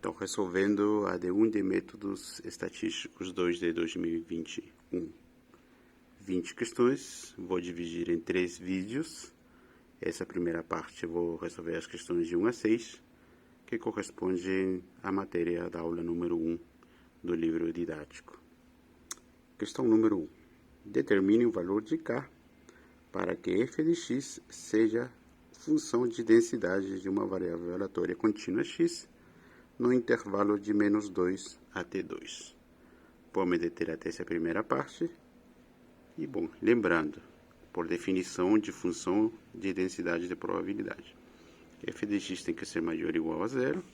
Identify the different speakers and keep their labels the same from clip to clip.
Speaker 1: Então, resolvendo a AD1 de Métodos Estatísticos 2 de 2021. 20 questões, vou dividir em 3 vídeos. Essa primeira parte eu vou resolver as questões de 1 a 6, que correspondem à matéria da aula número 1 do livro didático. Questão número 1. Determine o valor de K para que f de x seja função de densidade de uma variável aleatória contínua x no intervalo de menos 2 até 2. Vou me deter até essa primeira parte. E, bom, lembrando, por definição de função de densidade de probabilidade, f de x tem que ser maior ou igual a 0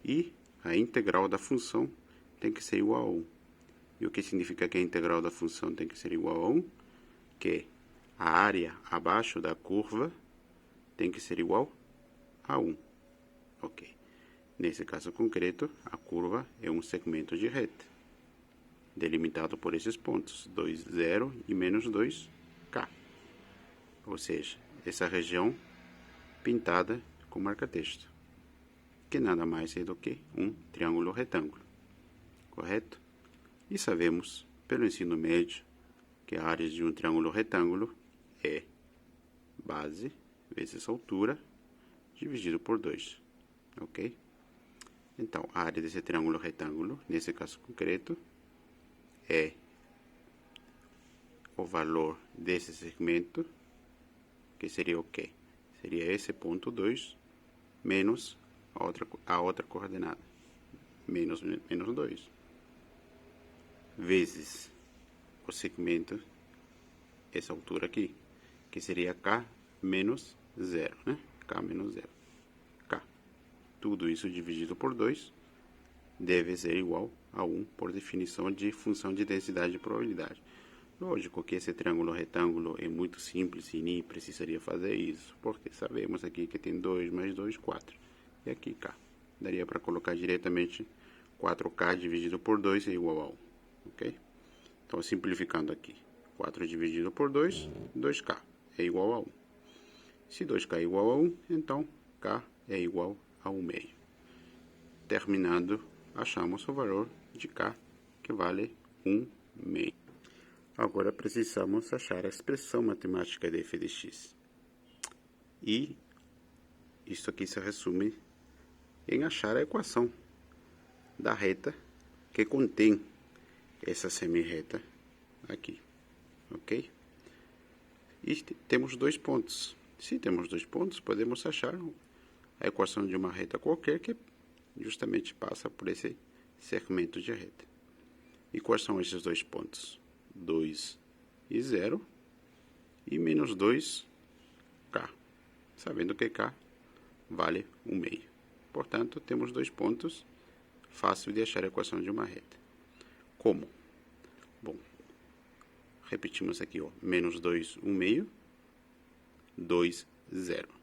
Speaker 1: e a integral da função tem que ser igual a 1. E o que significa que a integral da função tem que ser igual a 1? Que a área abaixo da curva tem que ser igual a 1. Ok. Nesse caso concreto, a curva é um segmento de reta, delimitado por esses pontos, 2, 0 e menos 2, K. Ou seja, essa região pintada com marca-texto, que nada mais é do que um triângulo retângulo, correto? E sabemos, pelo ensino médio, que a área de um triângulo retângulo é base vezes altura dividido por 2, ok? Então, a área desse triângulo retângulo, nesse caso concreto, é o valor desse segmento, que seria o quê? Seria esse ponto 2 menos a outra coordenada, menos 2, vezes o segmento, essa altura aqui, que seria K menos 0, né? K menos 0. K. Tudo isso dividido por 2 deve ser igual a 1 por definição de função de densidade de probabilidade. Lógico que esse triângulo retângulo é muito simples e nem precisaria fazer isso, porque sabemos aqui que tem 2 mais 2, 4. E aqui K. Daria para colocar diretamente 4K dividido por 2 é igual a 1. Ok? Então, simplificando aqui. 4 dividido por 2, 2K é igual a 1. Se 2K é igual a 1, então K é igual a 1 meio. Terminando, achamos o valor de K, que vale 1 meio. Agora precisamos achar a expressão matemática de f de x. E isso aqui se resume em achar a equação da reta que contém essa semirreta aqui, ok? E temos 2 pontos. Se temos 2 pontos, podemos achar a equação de uma reta qualquer que justamente passa por esse segmento de reta. E quais são esses 2 pontos? 2 e 0 e menos 2, K. Sabendo que K vale 1 meio. Portanto, temos 2 pontos, fácil de achar a equação de uma reta. Como? Bom, repetimos aqui, ó, menos 2, 1 meio, 2, 0.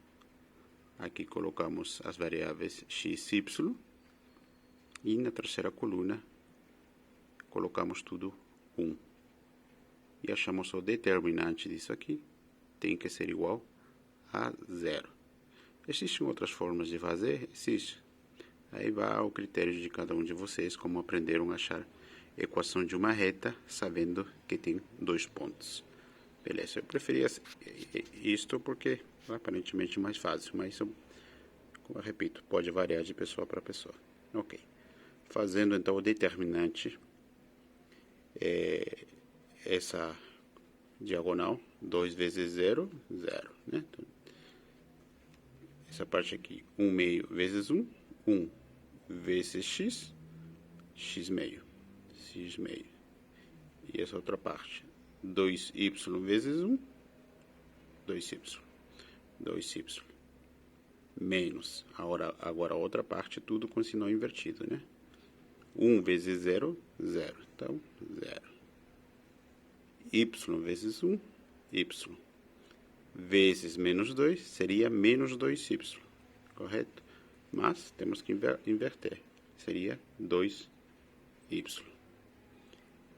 Speaker 1: Aqui colocamos as variáveis x e y. E na terceira coluna, colocamos tudo 1. E achamos o determinante disso aqui, tem que ser igual a 0. Existem outras formas de fazer? Existe. Aí vai ao critério de cada um de vocês, como aprenderam a achar equação de uma reta, sabendo que tem 2 pontos. Beleza, eu preferia isto porque é aparentemente mais fácil, mas eu repito, pode variar de pessoa para pessoa. Ok. Fazendo então o determinante, essa diagonal, 2 vezes 0, 0, né? Então, essa parte aqui, 1 meio vezes 1, 1 vezes x, x meio. E essa outra parte, 2y vezes 1, 2y. 2y. Menos, agora a outra parte, tudo com sinal invertido, né? 1 vezes 0, 0. Então, 0. Y vezes 1, y. Vezes menos 2, seria menos 2y. Correto? Mas temos que inverter. Seria 2y.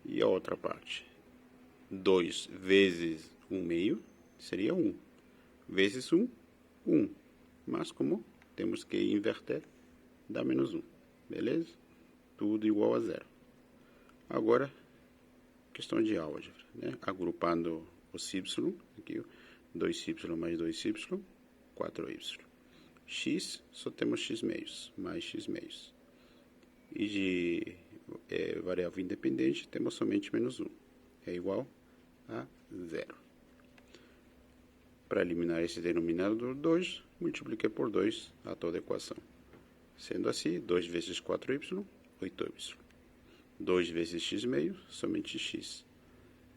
Speaker 1: E a outra parte? 2 vezes 1 meio, seria 1. Vezes 1, 1. Mas como temos que inverter, dá menos 1. beleza? Tudo igual a zero. Agora, questão de álgebra, né? Agrupando os y, aqui 2y mais 2y, 4y. X, só temos x meios, mais x meios. E de variável independente, temos somente menos 1. É igual a zero. Para eliminar esse denominador 2, multipliquei por 2 a toda a equação. Sendo assim, 2 vezes 4y, 8y. 2 vezes x meio, somente x.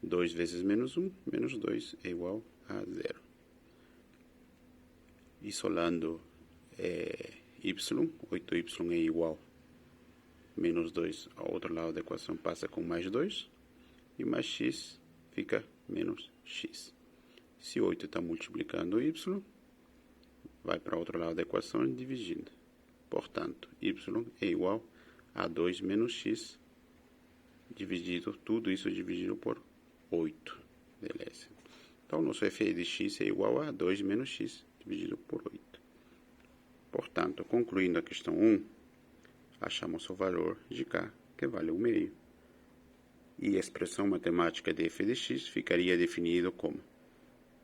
Speaker 1: 2 vezes menos 1, menos 2 é igual a zero. Isolando y, 8y é igual a menos 2 ao outro lado da equação passa com mais 2, e mais x fica menos x. Se 8 está multiplicando y, vai para o outro lado da equação dividindo. Portanto, y é igual a 2 menos x, dividido, tudo isso dividido por 8. Beleza. Então, nosso f de x é igual a 2 menos x, dividido por 8. Portanto, concluindo a questão 1, achamos o valor de k, que vale 1 meio. E a expressão matemática de f de x ficaria definido como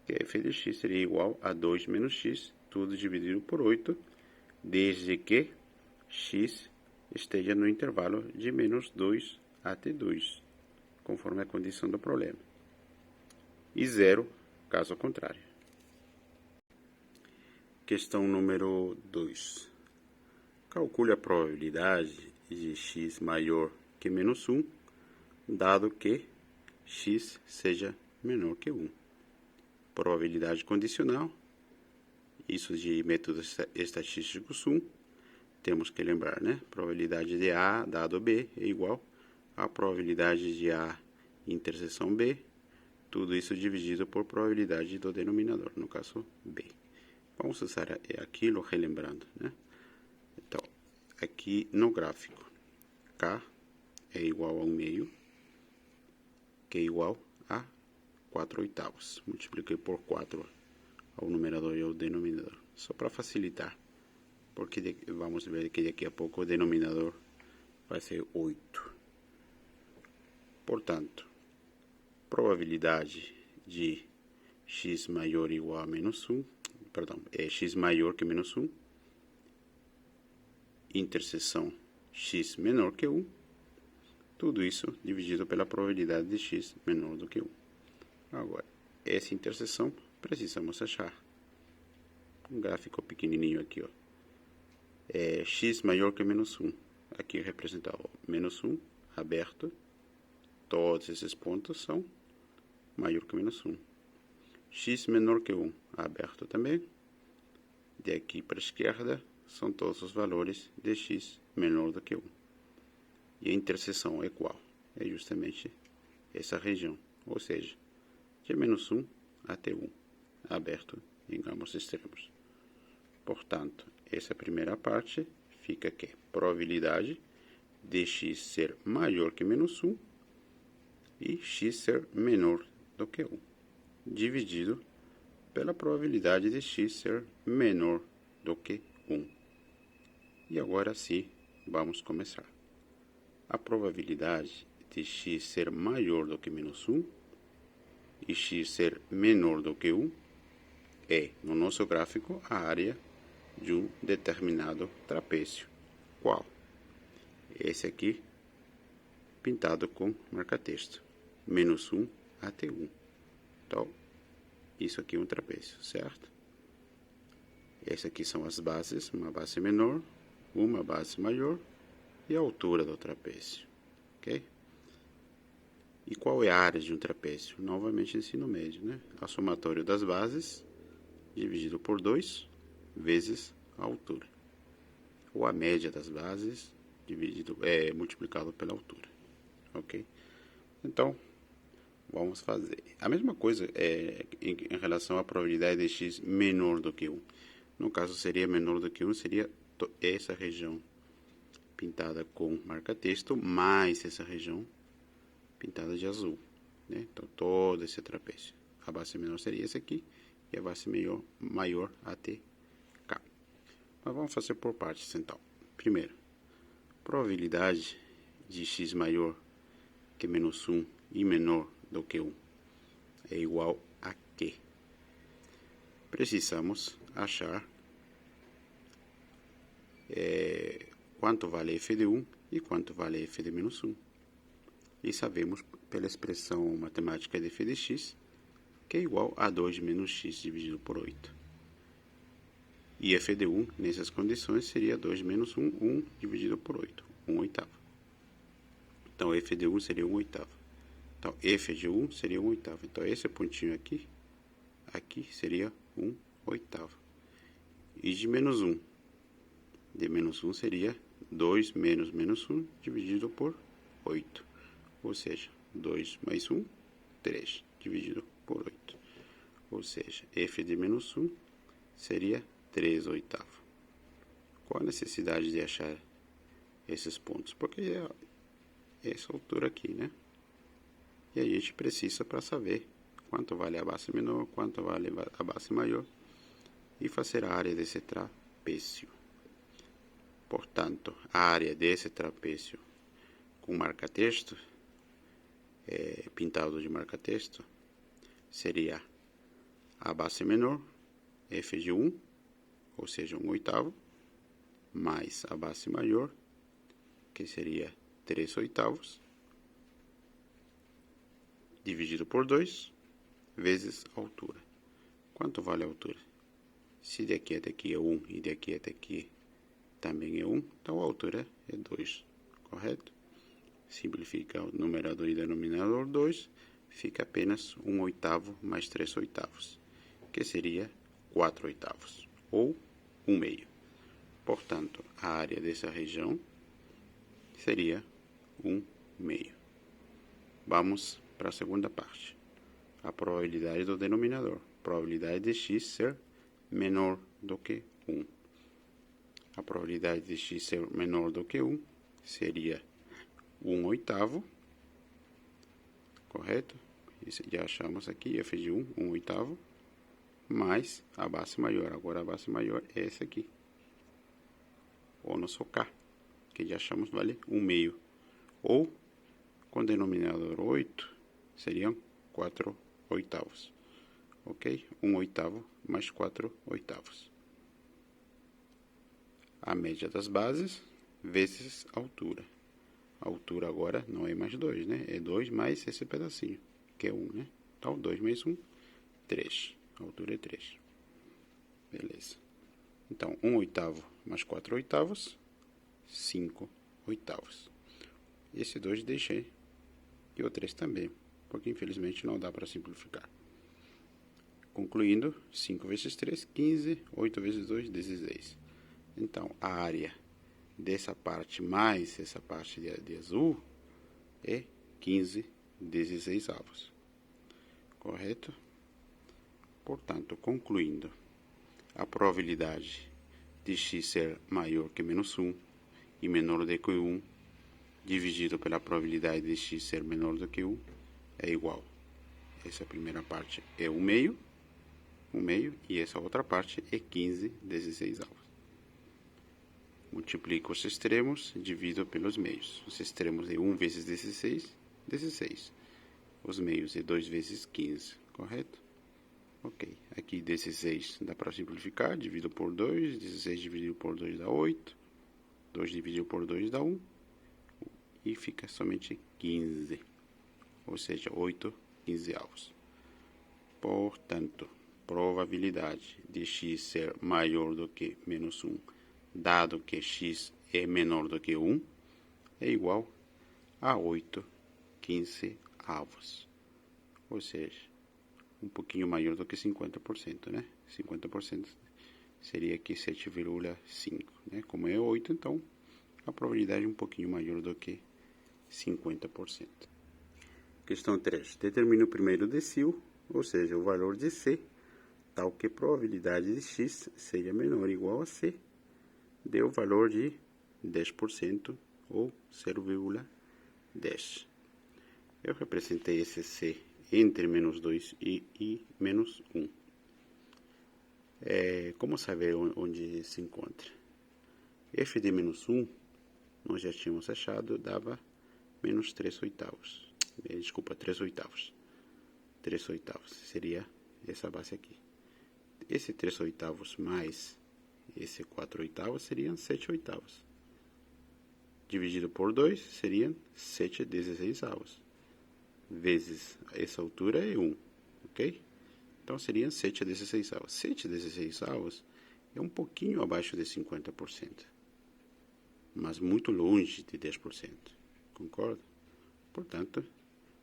Speaker 1: que f de x seria igual a 2 menos x, tudo dividido por 8, desde que x esteja no intervalo de menos 2 até 2, conforme a condição do problema. E 0, caso contrário. Questão número 2. Calcule a probabilidade de x maior que menos 1, dado que x seja menor que 1. Probabilidade condicional, isso de método estatístico sum, temos que lembrar, né? Probabilidade de A dado B é igual a probabilidade de A interseção B, tudo isso dividido por probabilidade do denominador, no caso B. Vamos usar aquilo relembrando, né? Então, aqui no gráfico, K é igual a 1 meio, que é igual a 4 oitavos. Multipliquei por 4 ao numerador e ao denominador, só para facilitar, porque vamos ver que daqui a pouco o denominador vai ser 8. Portanto, probabilidade de x maior ou igual a menos 1, x maior que menos 1, interseção x menor que 1, tudo isso dividido pela probabilidade de x menor do que 1. Agora, essa interseção precisamos achar. Um gráfico pequenininho aqui, ó. X maior que menos 1. Aqui representado menos 1, aberto. Todos esses pontos são maior que menos 1. X menor que 1, aberto também. De aqui para a esquerda, são todos os valores de x menor do que 1. E a interseção é qual? É justamente essa região, ou seja, de menos 1 até 1, aberto em ambos extremos. Portanto, essa primeira parte fica que probabilidade de x ser maior que menos 1 e x ser menor do que 1, dividido pela probabilidade de x ser menor do que 1. E agora sim, vamos começar. A probabilidade de x ser maior do que menos 1 e x ser menor do que 1 é, no nosso gráfico, a área de um determinado trapézio. Qual? Esse aqui, pintado com marca-texto. Menos 1 até 1. Então, isso aqui é um trapézio, certo? Essas aqui são as bases, uma base menor, uma base maior e a altura do trapézio. Ok? E qual é a área de um trapézio? Novamente, ensino médio, né? A somatório das bases dividido por 2 vezes a altura. Ou a média das bases multiplicado pela altura. Ok? Então, vamos fazer a mesma coisa em relação à probabilidade de x menor do que 1. No caso, seria menor do que 1, seria essa região pintada com marca-texto, mais essa região pintada de azul, né? Então, todo esse trapézio. A base menor seria esse aqui, e a base maior até cá. Mas vamos fazer por partes, então. Primeiro, probabilidade de x maior que menos 1 e menor do que 1 é igual a quê? Precisamos achar quanto vale f de 1 e quanto vale f de menos 1. E sabemos pela expressão matemática de f de x que é igual a 2 menos x dividido por 8. E f de 1 nessas condições seria 2 menos 1, 1 dividido por 8, 1 oitavo. Então f de 1 seria 1 oitavo. Então f de 1 seria 1 oitavo. Então esse pontinho aqui seria 1 oitavo. E de menos 1? De menos 1 seria 2 menos menos 1 dividido por 8. Ou seja, 2 mais 1, 3 dividido por 8. Ou seja, f de menos 1 seria 3 oitavos. Qual a necessidade de achar esses pontos? Porque é essa altura aqui, né? E a gente precisa para saber quanto vale a base menor, quanto vale a base maior e fazer a área desse trapézio. Portanto, a área desse trapézio com marca-texto, pintado de marca-texto, seria a base menor, f de 1, ou seja, 1 oitavo, mais a base maior, que seria 3 oitavos, dividido por 2, vezes a altura. Quanto vale a altura? Se daqui até aqui é 1 e daqui até aqui também é 1, então a altura é 2, correto? Simplifica o numerador e denominador 2, fica apenas 1 oitavo mais 3 oitavos, que seria 4 oitavos, ou 1 meio. Portanto, a área dessa região seria 1 meio. Vamos para a segunda parte. A probabilidade do denominador. Probabilidade de x ser menor do que 1. A probabilidade de x ser menor do que 1 seria 1 oitavo, correto? Isso já achamos aqui, f de 1, 1 oitavo, mais a base maior. Agora a base maior é essa aqui, o nosso k, que já achamos vale 1 meio. Ou, com denominador 8, seriam 4 oitavos. Ok? 1 oitavo mais 4 oitavos. A média das bases vezes a altura. A altura agora não é mais 2, né? É 2 mais esse pedacinho, que é 1, né? Então, 2 mais 1, 3. A altura é 3. Beleza. Então, 1 oitavo mais 4 oitavos, 5 oitavos. Esse 2 deixei. E o 3 também, porque infelizmente não dá para simplificar. Concluindo, 5 vezes 3, 15. 8 vezes 2, 16. Então, a área dessa parte mais essa parte de azul é 15 16 avos. Correto? Portanto, concluindo, a probabilidade de x ser maior que menos 1 e menor do que 1, dividido pela probabilidade de x ser menor do que 1, é igual. Essa primeira parte é 1 meio, e essa outra parte é 15 16 avos. Multiplico os extremos, divido pelos meios. Os extremos é 1 vezes 16, 16. Os meios é 2 vezes 15, correto? Ok, aqui 16 dá para simplificar, divido por 2, 16 dividido por 2 dá 8, 2 dividido por 2 dá 1, e fica somente 15, ou seja, 8 quinzeavos. Portanto, probabilidade de x ser maior do que menos 1, dado que x é menor do que 1, é igual a 8 quinzeavos. Ou seja, um pouquinho maior do que 50%, né? 50% seria aqui 7,5, né? Como é 8, então a probabilidade é um pouquinho maior do que 50%. Questão 3. Determine o primeiro decil, ou seja, o valor de C, tal que a probabilidade de x seja menor ou igual a C, deu o valor de 10% ou 0,10. Eu representei esse C entre menos 2 e menos 1. Como saber onde se encontra? F de menos 1 nós já tínhamos achado, dava menos 3 oitavos. Desculpa, 3 oitavos. 3 oitavos seria essa base aqui. Esse 3 oitavos mais esse 4 oitavos seriam 7 oitavos. Dividido por 2 seriam 7/16avos. Vezes essa altura é 1, ok? Então seriam 7/16avos. 7/16avos é um pouquinho abaixo de 50%, mas muito longe de 10%, concorda? Portanto,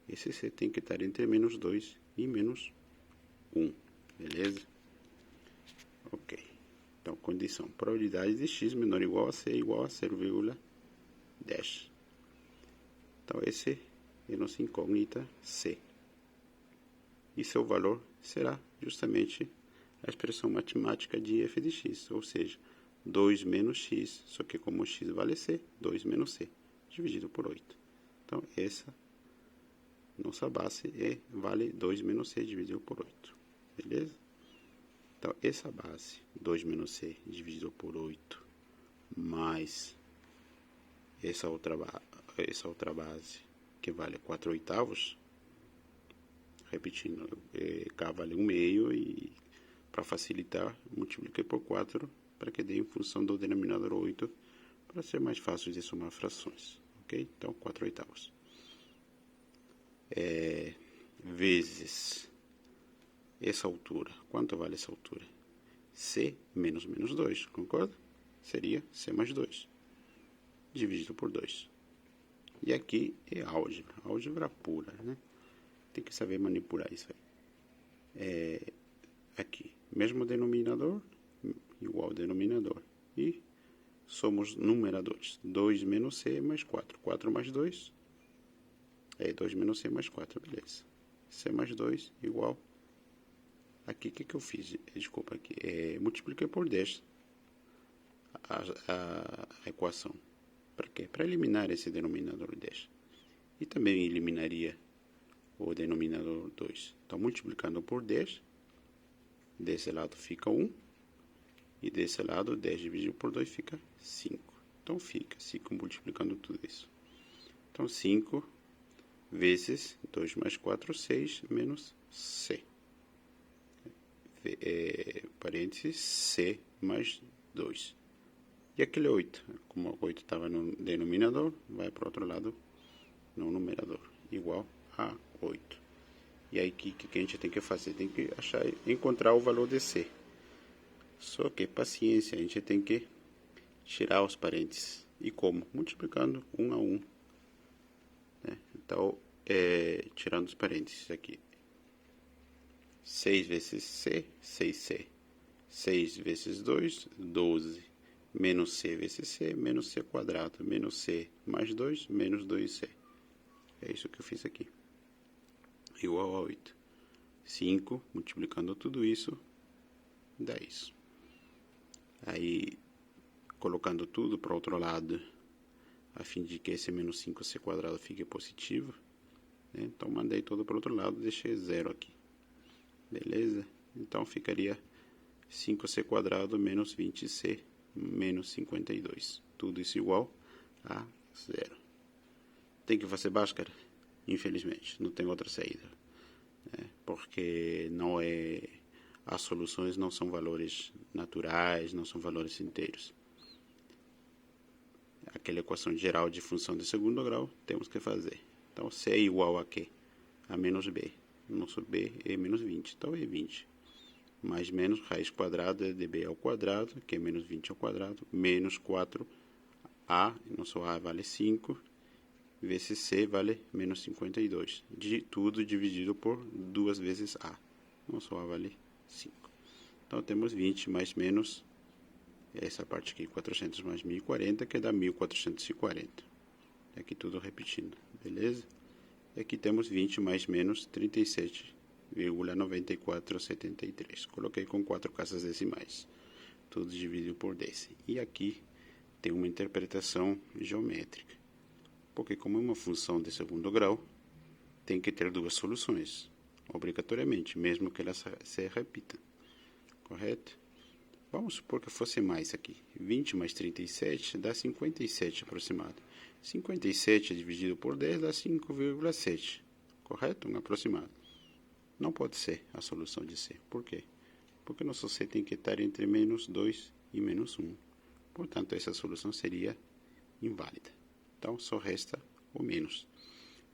Speaker 1: esse C tem que estar entre menos 2 e menos 1, beleza? Ok. Então, condição, probabilidade de x menor ou igual a c igual a 0,10. Então, esse é nossa incógnita C. E seu valor será justamente a expressão matemática de f de x, ou seja, 2 menos x, só que como x vale c, 2 menos c, dividido por 8. Então, essa nossa base vale 2 menos c dividido por 8, beleza? Então, essa base, 2 menos c dividido por 8, mais essa outra base, que vale 4 oitavos, repetindo, k vale 1 meio, e para facilitar, multipliquei por 4, para que dê em função do denominador 8, para ser mais fácil de somar frações, ok? Então, 4 oitavos. Vezes essa altura. Quanto vale essa altura? C menos menos 2, concorda? Seria C mais 2, dividido por 2. E aqui é álgebra pura, né? Tem que saber manipular isso aí. Aqui, mesmo denominador, igual denominador. E somos numeradores. 2 menos C mais 4. 4 mais 2 é 2 menos C mais 4, beleza. C mais 2 igual. Aqui, o que eu fiz? Desculpa, aqui. Multipliquei por 10 a equação. Para quê? Para eliminar esse denominador 10. E também eliminaria o denominador 2. Então, multiplicando por 10, desse lado fica 1. E desse lado, 10 dividido por 2 fica 5. Então, fica 5 multiplicando tudo isso. Então, 5 vezes 2 mais 4, 6, menos C. Parênteses, C mais 2. E aquele 8, como o 8 estava no denominador, vai para o outro lado no numerador, igual a 8. E aí, o que a gente tem que fazer? Tem que encontrar o valor de C. Só que, paciência, a gente tem que tirar os parênteses. E como? Multiplicando 1 a 1. Né? Então, tirando os parênteses aqui. 6 vezes C, 6C. 6 vezes 2, 12. Menos C vezes C, menos C quadrado. Menos C mais 2, menos 2C. É isso que eu fiz aqui. Igual a 8. 5, multiplicando tudo isso, 10. Aí, colocando tudo para o outro lado, a fim de que esse menos 5C quadrado fique positivo, né? Então, mandei tudo para o outro lado, deixei 0 aqui. Beleza? Então, ficaria 5C quadrado menos 20C menos 52. Tudo isso igual a 0. Tem que fazer Bhaskara? Infelizmente, não tem outra saída. Porque as soluções não são valores naturais, não são valores inteiros. Aquela equação geral de função de segundo grau, temos que fazer. Então, C é igual a quê? A menos B. Nosso B é menos 20, então é 20. Mais menos raiz quadrada de B ao quadrado, que é menos 20 ao quadrado, menos 4A, nosso A vale 5, vezes C vale menos 52. Tudo dividido por 2 vezes A. Nosso A vale 5. Então, temos 20 mais menos, essa parte aqui, 400 mais 1040, que dá 1440. Aqui tudo repetindo, beleza? E aqui temos 20 mais menos 37,9473. Coloquei com 4 casas decimais. Tudo dividido por 10. E aqui tem uma interpretação geométrica. Porque como é uma função de segundo grau, tem que ter duas soluções, obrigatoriamente, mesmo que elas se repitam. Correto? Vamos supor que fosse mais aqui. 20 mais 37 dá 57 aproximado. 57 dividido por 10 dá 5,7. Correto? Um aproximado. Não pode ser a solução de C. Por quê? Porque nosso C tem que estar entre menos 2 e menos 1. Portanto, essa solução seria inválida. Então, só resta o menos.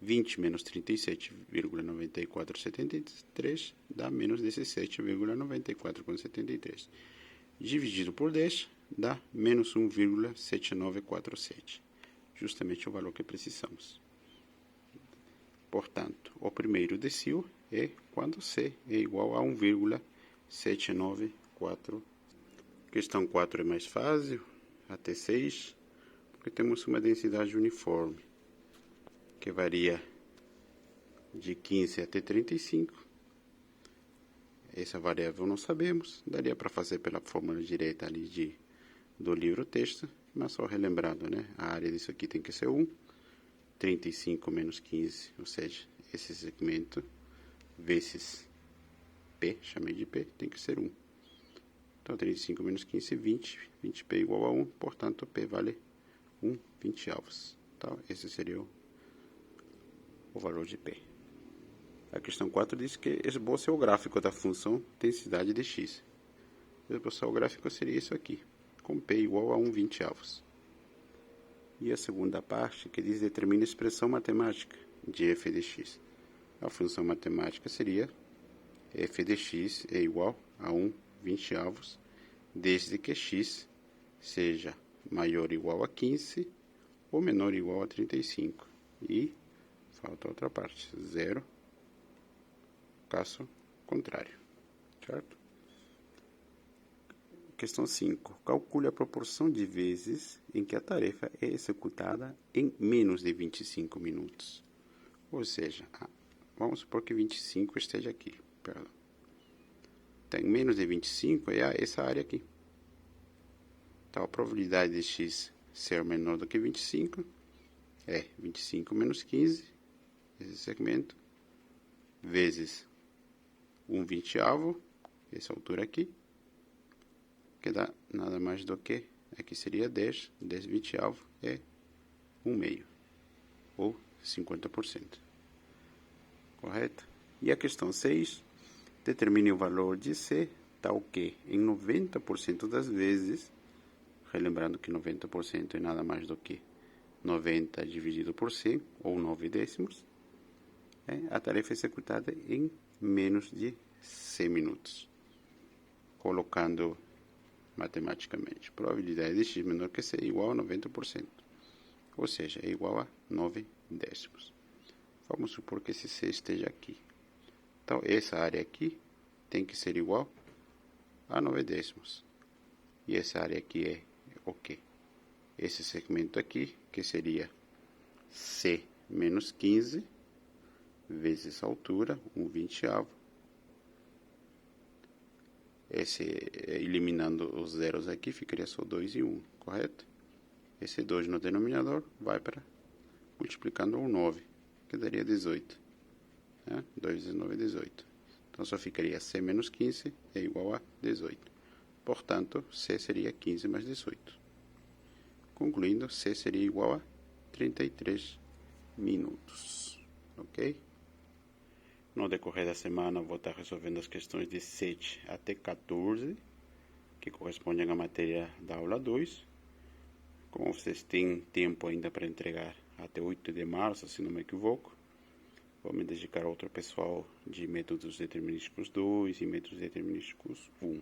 Speaker 1: 20 menos 37,9473 dá menos 17,9473. Dividido por 10 dá menos 1,7947. Justamente o valor que precisamos. Portanto, o primeiro decil é quando C é igual a 1,794. Questão 4 é mais fácil, até 6, porque temos uma densidade uniforme, que varia de 15 até 35. Essa variável não sabemos, daria para fazer pela fórmula direta ali do livro texto, mas só relembrando, né? A área disso aqui tem que ser 1, 35 menos 15, ou seja, esse segmento vezes P, chamei de P, tem que ser 1. Então, 35 menos 15, 20, 20P igual a 1, portanto, P vale 1 20avos. Então, esse seria o valor de P. A questão 4 diz que esboce o gráfico da função densidade de x. Esboçar o gráfico seria isso aqui, com P igual a 1 20avos. E a segunda parte, que diz determina a expressão matemática de f de x. A função matemática seria f de x é igual a 1 20avos, desde que x seja maior ou igual a 15 ou menor ou igual a 35. E falta outra parte, 0, caso contrário, certo? Questão 5. Calcule a proporção de vezes em que a tarefa é executada em menos de 25 minutos. Ou seja, vamos supor que 25 esteja aqui. Perdão. Tem menos de 25 é essa área aqui. Então, a probabilidade de x ser menor do que 25 é 25 menos 15, esse segmento, vezes 1 20avo, essa altura aqui, que dá nada mais do que, aqui seria 10, 10 20avo é 1 meio, ou 50%. Correto? E a questão 6, determine o valor de C, tal que em 90% das vezes, relembrando que 90% é nada mais do que 90 dividido por 100, ou 9 décimos, a tarefa é executada em menos de 100 minutos. Colocando matematicamente, probabilidade de x menor que C é igual a 90%, ou seja, é igual a 9 décimos. Vamos supor que esse C esteja aqui. Então, essa área aqui tem que ser igual a 9 décimos. E essa área aqui é o quê? Esse segmento aqui, que seria C menos 15, vezes a altura, 1 20avo. Eliminando os zeros aqui, ficaria só 2 e 1, correto? Esse 2 no denominador vai para multiplicando o 9, que daria 18. 2 vezes 9 é 18. Então, só ficaria C menos 15 é igual a 18. Portanto, C seria 15 mais 18. Concluindo, C seria igual a 33 minutos. Ok? No decorrer da semana, vou estar resolvendo as questões de 7 até 14, que correspondem à matéria da aula 2. Como vocês têm tempo ainda para entregar até 8 de março, se não me equivoco, vou me dedicar ao outro pessoal de métodos determinísticos 2 e métodos determinísticos 1.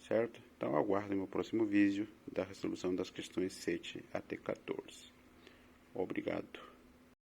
Speaker 1: Certo? Então, aguardem o próximo vídeo da resolução das questões 7 até 14. Obrigado.